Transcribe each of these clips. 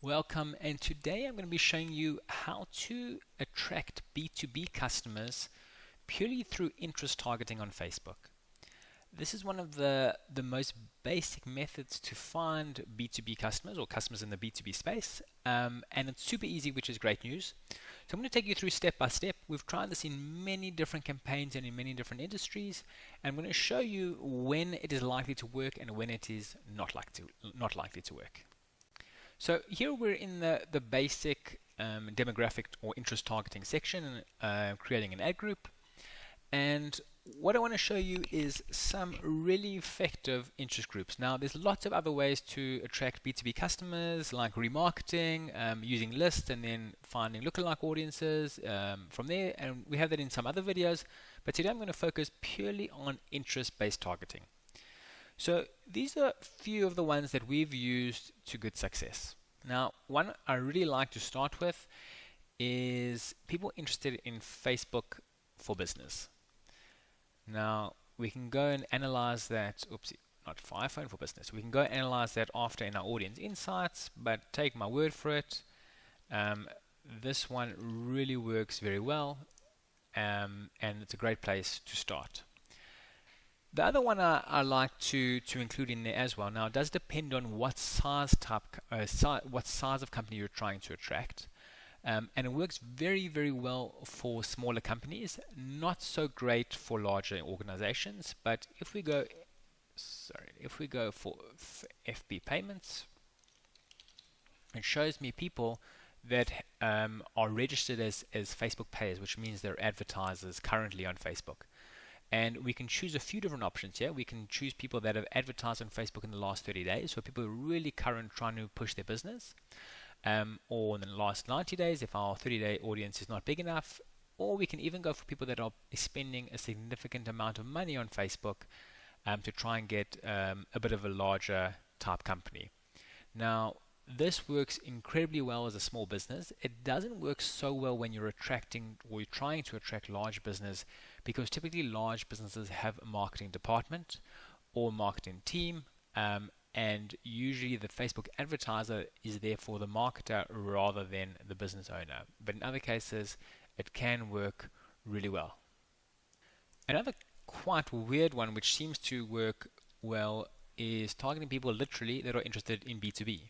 Welcome, and today I'm going to be showing you how to attract B2B customers purely through interest targeting on Facebook. This is one of the most basic methods to find B2B customers or customers in the B2B space, and it's super easy, which is great news. So I'm going to take you through step by step. We've tried this in many different campaigns and in many different industries, and I'm going to show you when it is likely to work and when it is not likely to work. So here we're in the basic demographic or interest targeting section, creating an ad group. And what I want to show you is some really effective interest groups. Now, there's lots of other ways to attract B2B customers, like remarketing, using lists, and then finding lookalike audiences from there. And we have that in some other videos. But today I'm going to focus purely on interest-based targeting. So these are a few of the ones that we've used to good success. Now, one I really like to start with is people interested in Facebook for business. Now, we can go and analyze that, not for iPhone, for business. We can go and analyze that after in our audience insights, but take my word for it. This one really works very well, and it's a great place to start. The other one I like to include in there as well. Now, it does depend on what size of company you're trying to attract, and it works very, very well for smaller companies. Not so great for larger organizations. But if we go for FB payments, it shows me people that are registered as Facebook payers, which means they're advertisers currently on Facebook. And we can choose a few different options here. We can choose people that have advertised on Facebook in the last 30 days, so people who are really current trying to push their business, or in the last 90 days if our 30-day audience is not big enough, or we can even go for people that are spending a significant amount of money on Facebook to try and get a bit of a larger type company. Now, this works incredibly well as a small business. It doesn't work so well when you're attracting or you're trying to attract large business, because typically large businesses have a marketing department or marketing team, and usually the Facebook advertiser is there for the marketer rather than the business owner. But in other cases, it can work really well. Another quite weird one which seems to work well is targeting people literally that are interested in B2B.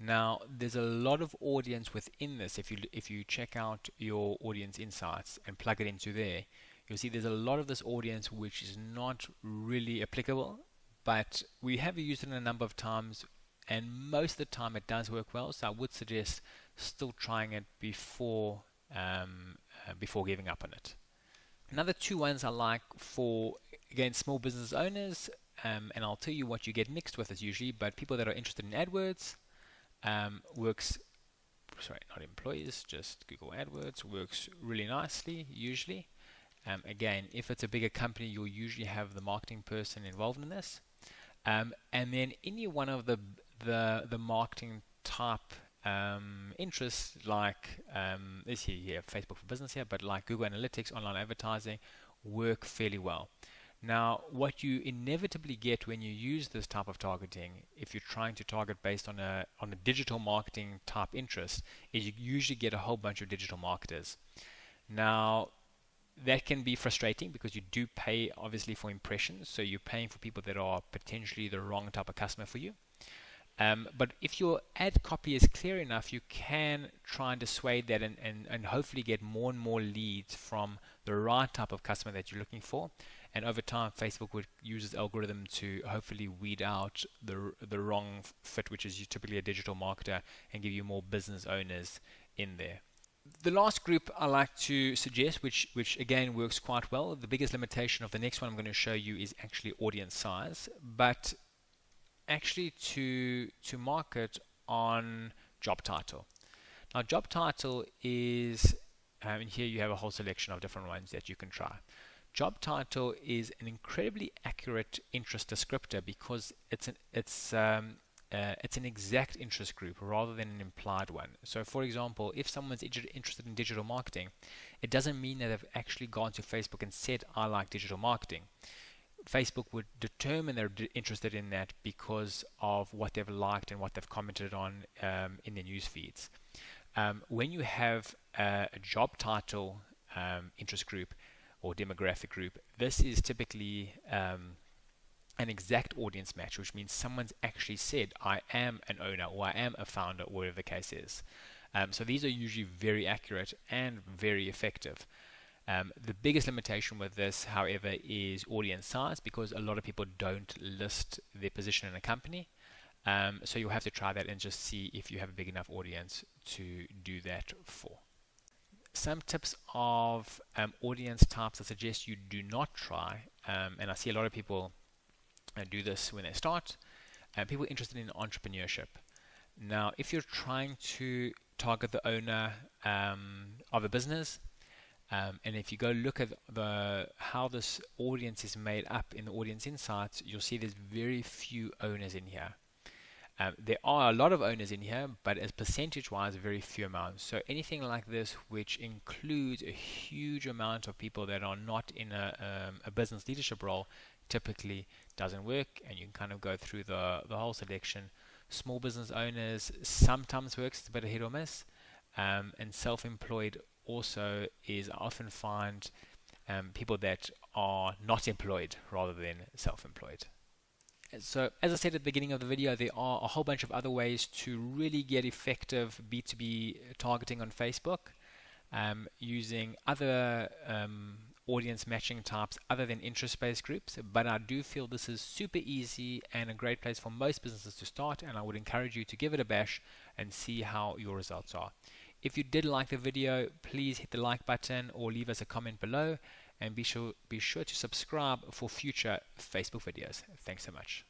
Now, there's a lot of audience within this. If you check out your audience insights and plug it into there, you'll see there's a lot of this audience which is not really applicable, but we have used it a number of times, and most of the time it does work well. So I would suggest still trying it before giving up on it. Another two ones I like for, again, small business owners, and I'll tell you what you get mixed with is usually, but people that are interested in AdWords. Not employees, just Google AdWords works really nicely usually. Again, if it's a bigger company, you'll usually have the marketing person involved in this, and then any one of the marketing type interests, like this here, Facebook for business here, but like Google Analytics, online advertising, work fairly well. Now, what you inevitably get when you use this type of targeting, if you're trying to target based on a digital marketing type interest, is you usually get a whole bunch of digital marketers. Now, that can be frustrating because you do pay obviously for impressions, so you're paying for people that are potentially the wrong type of customer for you. But if your ad copy is clear enough, you can try and dissuade that and hopefully get more and more leads from the right type of customer that you're looking for. And over time, Facebook would use its algorithm to hopefully weed out the wrong fit, which is typically a digital marketer, and give you more business owners in there. The last group I like to suggest, which again works quite well, the biggest limitation of the next one I'm going to show you is actually audience size, but actually to market on job title. Now, job title is, and here you have a whole selection of different ones that you can try. Job title is an incredibly accurate interest descriptor because it's an exact interest group rather than an implied one. So, for example, if someone's interested in digital marketing, it doesn't mean that they've actually gone to Facebook and said, I like digital marketing. Facebook would determine they're interested in that because of what they've liked and what they've commented on in their news feeds. When you have a job title interest group or demographic group, this is typically an exact audience match, which means someone's actually said, I am an owner or I am a founder, or whatever the case is. So these are usually very accurate and very effective. The biggest limitation with this, however, is audience size, because a lot of people don't list their position in a company. So you'll have to try that and just see if you have a big enough audience to do that for. Some tips of audience types I suggest you do not try, and I see a lot of people do this when they start, people interested in entrepreneurship. Now, if you're trying to target the owner of a business, and if you go look at how this audience is made up in the audience insights, you'll see there's very few owners in here. There are a lot of owners in here, but as percentage-wise, very few amounts. So anything like this, which includes a huge amount of people that are not in a business leadership role, typically doesn't work, and you can kind of go through the whole selection. Small business owners sometimes works, it's a bit of hit or miss, and self-employed also is, I often find people that are not employed rather than self-employed. So as I said at the beginning of the video, there are a whole bunch of other ways to really get effective B2B targeting on Facebook, using other audience matching types other than interest-based groups, but I do feel this is super easy and a great place for most businesses to start, and I would encourage you to give it a bash and see how your results are. If you did like the video, please hit the like button or leave us a comment below, and be sure to subscribe for future Facebook videos. Thanks so much.